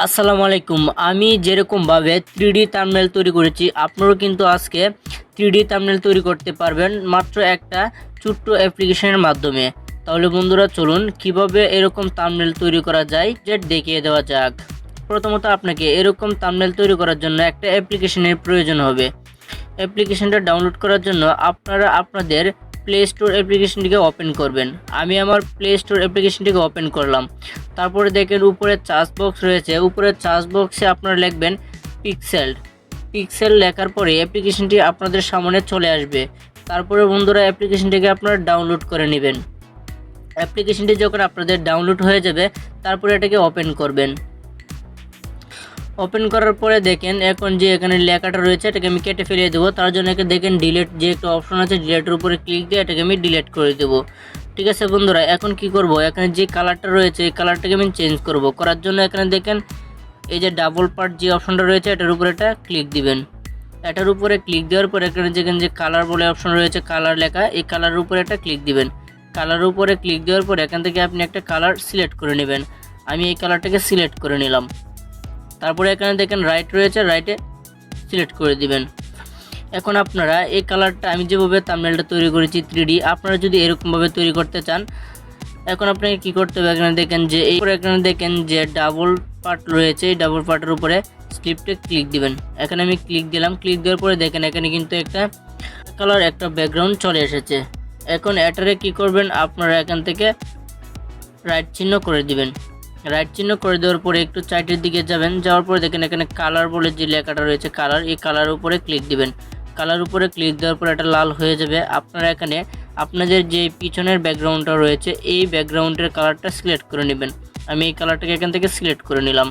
আসসালামু আলাইকুম। আমি যেরকমভাবে 3D থাম্বনেল তৈরি করেছি, আপনারাও কিন্তু আজকে 3D থাম্বনেল তৈরি করতে পারবেন মাত্র একটা ছোট্ট অ্যাপ্লিকেশনের মাধ্যমে। তাহলে বন্ধুরা চলুন কিভাবে এরকম থাম্বনেল তৈরি করা যায় যে দেখিয়ে দেওয়া যাক। প্রথমত আপনাকে এরকম থাম্বনেল তৈরি করার জন্য একটা অ্যাপ্লিকেশনের প্রয়োজন হবে। অ্যাপ্লিকেশনটা ডাউনলোড করার জন্য আপনারা আপনাদের প্লে স্টোর অ্যাপ্লিকেশনটিকে ওপেন করবেন। আমি আমার প্লে স্টোর অ্যাপ্লিকেশনটিকে ওপেন করলাম। তারপরে দেখেন উপরে সার্চ বক্স রয়েছে, উপরে সার্চ বক্সে আপনারা লিখবেন পিক্সেল। পিক্সেল লেখার পরে অ্যাপ্লিকেশনটি আপনাদের সামনে চলে আসবে। তারপরে বন্ধুরা অ্যাপ্লিকেশনটিকে আপনারা ডাউনলোড করে নেবেন। অ্যাপ্লিকেশনটি যখন আপনাদের ডাউনলোড হয়ে যাবে তারপরে এটাকে ওপেন করবেন। ওপেন করার পরে দেখেন এখন যে এখানে লেখাটা রয়েছে এটাকে আমি কেটে ফেলে দেবো। তার জন্য দেখেন ডিলিট যে একটা অপশন আছে, ডিলিটের উপরে ক্লিক দিয়ে এটাকে আমি ডিলিট করে দেবো। ঠিক আছে বন্ধুরা, এখন কি করব, এখানে যে কালারটা রয়েছে এই কালারটাকে আমি চেঞ্জ করব। করার জন্য এখানে দেখেন এই যে ডাবল পার্ট যে অপশনটা রয়েছে এটার উপরে এটা ক্লিক দিবেন। এটার উপরে ক্লিক দেওয়ার পরে এখানে যেখানে যে কালার বলে অপশন রয়েছে, কালার লেখা, এই কালারের উপরে এটা ক্লিক দিবেন। কালারের উপরে ক্লিক দেওয়ার পরে এখান থেকে আপনি একটা কালার সিলেক্ট করে নেবেন। আমি এই কালারটাকে সিলেক্ট করে নিলাম। তারপরে এখানে দেখেন রাইট রয়েছে, রাইটে সিলেক্ট করে দিবেন। এখন আপনারা এই কালারটা আমি যেভাবে থাম্বনেলটা তৈরি করেছি 3D, আপনারা যদি এরকমভাবে তৈরি করতে চান এখন আপনাকে কি করতে হবে, এখানে দেখেন যে এই এখানে দেখেন যে ডাবল পার্ট রয়েছে, এই ডাবল পার্টের উপরে স্ক্রিপ্টে ক্লিক দিবেন। এখানে আমি ক্লিক দিলাম। ক্লিক দেওয়ার পরে দেখেন এখানে কিন্তু একটা কালার একটা ব্যাকগ্রাউন্ড চলে এসেছে। এখন এটারে কি করবেন, আপনারা এখান থেকে রাইট চিহ্ন করে দিবেন। রাইট চিহ্ন করে দেওয়ার পরে একটু সাইডের দিকে যাবেন, যাওয়ার পরে দেখেন এখানে কালার বলে যে লেখাটা রয়েছে কালার, এই কালার উপরে ক্লিক দিবেন। কালার উপরে ক্লিক দেওয়ার পরে এটা লাল হয়ে যাবে। আপনারা এখানে আপনাদের যে পিছনের ব্যাকগ্রাউন্ডটা রয়েছে এই ব্যাকগ্রাউন্ডের কালারটা সিলেক্ট করে নেবেন। আমি এই কালারটাকে এখান থেকে সিলেক্ট করে নিলাম।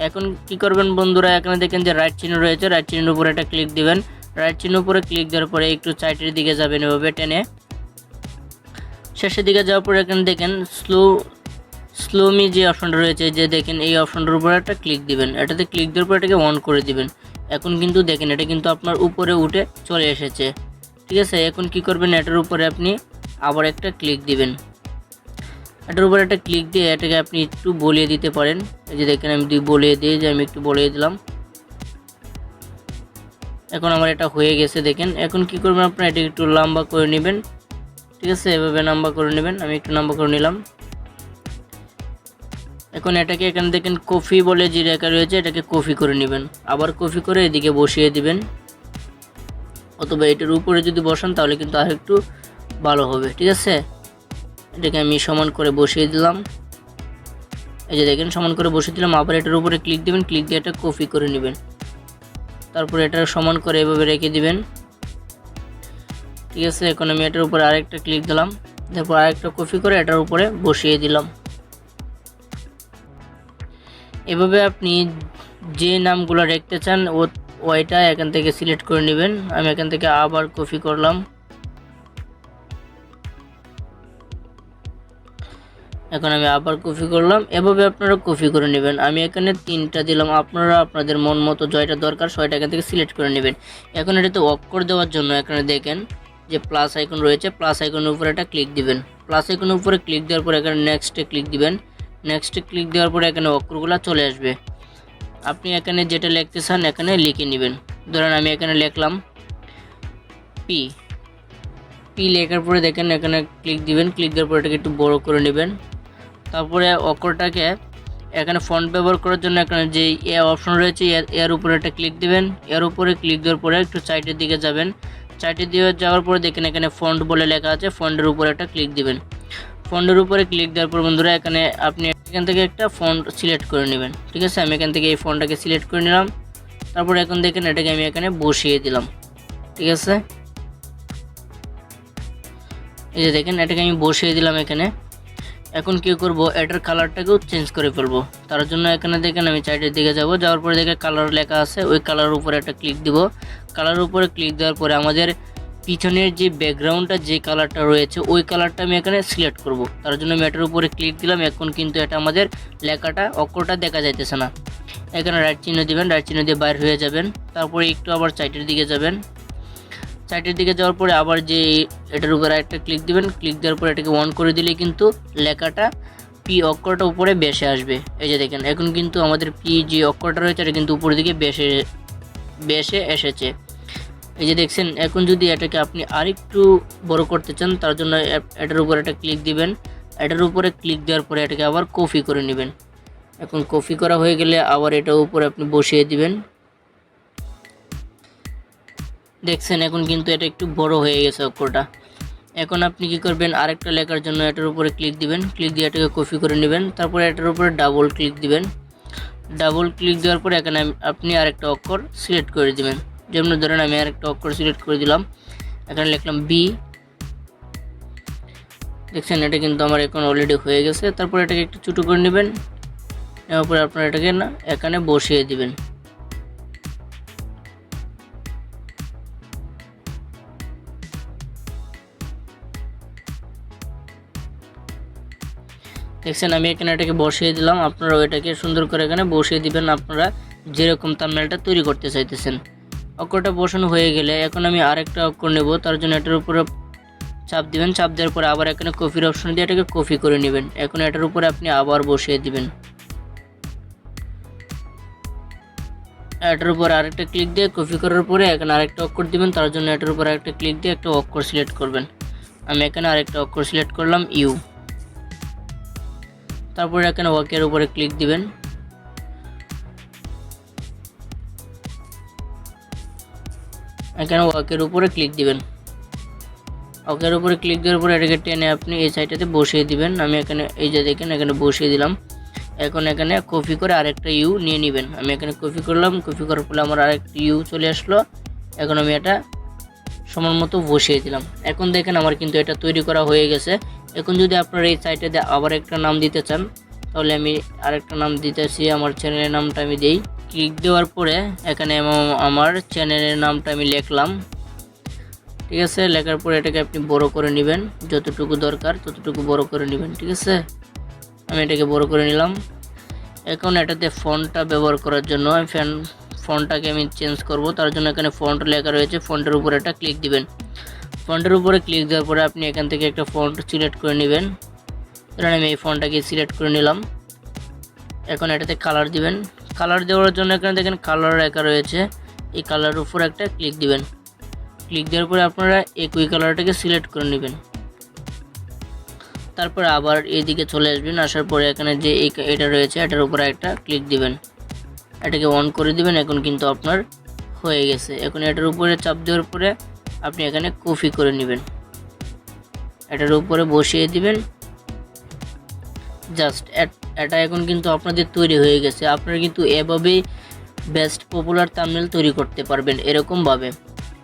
এখন কি করবেন বন্ধুরা, এখানে দেখেন যে রাইট চিহ্ন রয়েছে, রাইট চিহ্নের উপরে এটা ক্লিক দিবেন। রাইট চিহ্ন উপরে ক্লিক দেওয়ার পরে একটু সাইডের দিকে যাবেন এভাবে টেনে। শেষের দিকে যাওয়ার পরে এখানে দেখেন স্লোমি যে অপশনটা রয়েছে, যে দেখেন এই অপশনটার উপরে একটা ক্লিক দিবেন। এটাতে ক্লিক দেওয়ার পর এটাকে অন করে দিবেন। এখন কিন্তু দেখেন এটা কিন্তু আপনার উপরে উঠে চলে এসেছে। ঠিক আছে, এখন কি করবেন, এটার উপরে আপনি আবার একটা ক্লিক দিবেন। এটার উপরে একটা ক্লিক দিয়ে এটাকে আপনি একটু বলিয়ে দিতে পারেন। এই যে দেখেন আমি বলিয়ে দিই, যে আমি একটু বলিয়ে দিলাম। এখন আমার এটা হয়ে গেছে দেখেন। এখন কি করবেন, আপনারা এটাকে একটু লম্বা করে নেবেন। ঠিক আছে, এভাবে লম্বা করে নেবেন। আমি একটু লম্বা করে নিলাম। এখন এটাকে এখানে দেখেন কপি বলে যে লেখা রয়েছে এটাকে কপি করে নেবেন। আবার কপি করে এদিকে বসিয়ে দিবেন, অথবা এটার উপরে যদি বসান তাহলে কিন্তু আর একটু ভালো হবে। ঠিক আছে, এটাকে আমি সমান করে বসিয়ে দিলাম। এই যে দেখেন সমান করে বসিয়ে দিলাম। আবার এটার উপরে ক্লিক দিবেন, ক্লিক দিয়ে এটা কপি করে নেবেন। তারপরে এটা সমান করে এভাবে রেখে দিবেন। ঠিক আছে, এখন আমি এটার উপরে আরেকটা ক্লিক দিলাম, তারপর আরেকটা কপি করে এটার উপরে বসিয়ে দিলাম। এভাবে আপনি যে নামগুলো রাখতে চান ওইটা এখান থেকে সিলেক্ট করে নেবেন। আমি এখান থেকে আবার কপি করলাম। এখন আমি আবার কপি করলাম। এভাবে আপনারা কপি করে নেবেন। আমি এখানে 3টা দিলাম, আপনারা আপনাদের মন মতো জয়টা দরকার ছয়টা এখান থেকে সিলেক্ট করে নেবেন। এখন এটাতে অক্ষর দেওয়ার জন্য এখানে দেখেন যে প্লাস আইকন রয়েছে, প্লাস আইকনের উপরে একটা ক্লিক দিবেন। প্লাস আইকনের উপরে ক্লিক দেওয়ার পর এখানে নেক্সটে ক্লিক দিবেন। নেক্সটে ক্লিক দেওয়ার পরে এখানে অক্ষরগুলো চলে আসবে। আপনি এখানে যেটা লিখতে চান এখানে লিখে নেবেন। ধরেন আমি এখানে লিখলাম পি। পি লেখার পরে দেখেন এখানে ক্লিক দিবেন। ক্লিক দেওয়ার পরে এটাকে একটু বড় করে নেবেন। তারপরে অক্ষরটাকে এখানে ফন্ট ব্যবহার করার জন্য এখানে যে এ অপশন রয়েছে এর উপরে একটা ক্লিক দিবেন। এর উপরে ক্লিক দেওয়ার পরে একটু সাইডের দিকে যাবেন। সাইডের দিকে যাওয়ার পরে দেখেন এখানে ফন্ট বলে লেখা আছে, ফন্টের উপরে একটা ক্লিক দিবেন। ফন্টের উপরে ক্লিক দেওয়ার পর বন্ধুরা এখানে আপনি এখান থেকে একটা ফন্ট সিলেক্ট করে নেবেন। ঠিক আছে, আমি এখান থেকে এই ফন্টটাকে সিলেক্ট করে নিলাম। তারপর এখন দেখেন এটাকে আমি এখানে বসিয়ে দিলাম। ঠিক আছে, এই যে দেখেন এটাকে আমি বসিয়ে দিলাম এখানে। এখন কি করব, এটার কালারটাকেও চেঞ্জ করে ফেলবো। তার জন্য এখানে দেখেন আমি সাইডের দিকে যাব, যাওয়ার পরে দেখে কালার লেখা আছে, ওই কালারের উপরে একটা ক্লিক দিব। কালারের উপরে ক্লিক দেওয়ার পরে আমাদের পিছনের যে ব্যাকগ্রাউন্ডটা যে কালারটা রয়েছে ওই কালারটা আমি এখানে সিলেক্ট করব। তার জন্য আমি এটার উপরে ক্লিক দিলাম। এখন কিন্তু এটা আমাদের লেখাটা অক্ষরটা দেখা যাইতেছে না। এখানে রাইট চিহ্ন দিবেন, রাইট চিহ্ন দিয়ে বাইর হয়ে যাবেন। তারপরে একটু আবার সাইডের দিকে যাবেন। সাইডের দিকে যাওয়ার পরে আবার যে এটার উপরে একটা ক্লিক দিবেন। ক্লিক দেওয়ার পরে এটাকে অন করে দিলে কিন্তু লেখাটা পি অক্ষরটা উপরে বেশে আসবে। এই যে দেখেন এখন কিন্তু আমাদের পি যে অক্ষরটা রয়েছে এটা কিন্তু উপরের দিকে বেশে এসেছে। এই যে দেখছেন। এখন যদি এটাকে আপনি আরেকটু বড় করতে চান তার জন্য এটার উপরে একটা ক্লিক দিবেন। এটার উপরে ক্লিক দেওয়ার পরে এটাকে আবার কপি করে নেবেন। এখন কপি করা হয়ে গেলে আবার এটার উপরে আপনি বসিয়ে দিবেন। দেখছেন এখন কিন্তু এটা একটু বড় হয়ে গেছে অক্ষরটা। এখন আপনি কি করবেন, আরেকটা লেখার জন্য এটার উপরে ক্লিক দিবেন। ক্লিক দিয়ে এটাকে কপি করে নেবেন। তারপরে এটার উপরে ডাবল ক্লিক দিবেন। ডাবল ক্লিক দেওয়ার পরে এখানে আপনি আরেকটা অক্ষর সিলেক্ট করে দিবেন। যেমন ধরেন আমি আরেকটা অক্ষর সিলেক্ট করে দিলাম, এখানে লিখলাম বি। দেখছেন এটা কিন্তু আমার এখন অলরেডি হয়ে গেছে। তারপর এটাকে একটু ছোটো করে নেবেন, নেওয়ার পরে আপনারা এটাকে এখানে বসিয়ে দিবেন। দেখছেন আমি এখানে এটাকে বসিয়ে দিলাম। আপনারাও এটাকে সুন্দর করে এখানে বসিয়ে দিবেন, আপনারা যেরকম থাম্বনেলটা তৈরি করতে চাইতেছেন। অক্ষরটা বসানো হয়ে গেলে এখন আমি আরেকটা অক্ষর নেব। তার জন্য এটার উপরে চাপ দিবেন। চাপ দেওয়ার পরে আবার এখানে কপির অপশন দিয়ে এটাকে কপি করে নেবেন। এখন এটার উপরে আপনি আবার বসিয়ে দিবেন। এটার উপর আরেকটা ক্লিক দিয়ে কপি করার পরে এখানে আরেকটা অক্ষর দিবেন। তার জন্য এটার উপর আরেকটা ক্লিক দিয়ে একটা অক্ষর সিলেক্ট করবেন। আমি এখানে আরেকটা অক্ষর সিলেক্ট করলাম ইউ। তারপরে এখানে ওয়াকের উপরে ক্লিক দিবেন। এখানে ওয়াকের উপরে ক্লিক দিবেন। ওয়াকের উপরে ক্লিক দেওয়ার পরে এটাকে টেনে আপনি এই সাইডটাতে বসিয়ে দিবেন। আমি এখানে এই যে দেখেন এখানে বসিয়ে দিলাম। এখন এখানে কপি করে আরেকটা ইউ নিয়ে নেবেন। আমি এখানে কপি করলাম। কপি করার ফলে আমার আরেকটা ইউ চলে আসলো। এখন আমি এটা সমান মতো বসিয়ে দিলাম। এখন দেখেন আমার কিন্তু এটা তৈরি করা হয়ে গেছে। এখন যদি আপনারা এই সাইটে আবার একটা নাম দিতে চান তাহলে আমি আরেকটা নাম দিতেছি। আমার চ্যানেলের নামটা আমি দিই। ক্লিক দেওয়ার পরে এখানে আমার চ্যানেলের নামটা আমি লিখলাম। ঠিক আছে, লেখার পরে এটাকে আপনি বড় করে নেবেন, যতটুকু দরকার ততটুকু বড় করে নেবেন। ঠিক আছে, আমি এটাকে বড় করে নিলাম। এখন এটাতে ফন্টটা ব্যবহার করার জন্য আমি ফন্টটাকে আমি চেঞ্জ করব। তার জন্য এখানে ফন্ট লেখা রয়েছে, ফন্টের উপরে একটা ক্লিক দিবেন। ফন্টের উপরে ক্লিক দেওয়ার পরে আপনি এখান থেকে একটা ফন্ট সিলেক্ট করে নেবেন। ধরেন আমি এই ফন্টটাকে সিলেক্ট করে নিলাম। এখন এটাতে কালার দিবেন। কালার দেওয়ার জন্য এখানে দেখেন কালার লেখা রয়েছে, এই কালারের উপর একটা ক্লিক দিবেন। ক্লিক দেওয়ার পরে আপনারা একই কালারটাকে সিলেক্ট করে নেবেন। তারপরে আবার এইদিকে চলে আসবেন। আসার পরে এখানে যে এটা রয়েছে এটার উপরে একটা ক্লিক দিবেন, এটাকে অন করে দিবেন। এখন কিন্তু আপনার হয়ে গেছে। এখন এটার উপরে চাপ দেওয়ার পরে আপনি এখানে কপি করে নেবেন, এটার উপরে বসিয়ে দিবেন। জাস্ট এটা এখন কিন্তু আপনাদের তৈরি হয়ে গেছে। আপনারা কিন্তু এভাবেই বেস্ট পপুলার থাম্বনেল তৈরি করতে পারবেন এরকমভাবে।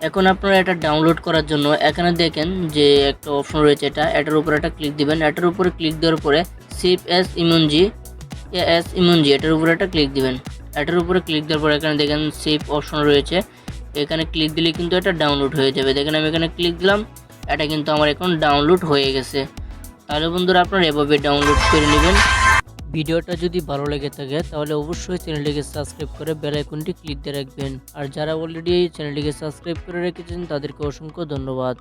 এখন আপনারা এটা ডাউনলোড করার জন্য এখানে দেখেন যে একটা অপশন রয়েছে, এটার উপরে একটা ক্লিক দিবেন। এটার উপরে ক্লিক দেওয়ার পরে সেভ অ্যাজ ইমোজি এটার উপরে একটা ক্লিক দিবেন। এটার উপরে ক্লিক দেওয়ার পরে এখানে দেখেন সেভ অপশন রয়েছে, এখানে ক্লিক দিলে কিন্তু এটা ডাউনলোড হয়ে যাবে। দেখেন আমি এখানে ক্লিক দিলাম, এটা কিন্তু আমার এখন ডাউনলোড হয়ে গেছে। তাহলে বন্ধুরা আপনারা এভাবে ডাউনলোড করে নেবেন। ভিডিওটা যদি ভালো লেগে থাকে তাহলে অবশ্যই চ্যানেলটিকে সাবস্ক্রাইব করে বেল আইকনটি ক্লিক দিয়ে রাখবেন। আর যারা অলরেডি এই চ্যানেলটিকে সাবস্ক্রাইব করে রেখেছেন তাদেরকে অসংখ্য ধন্যবাদ।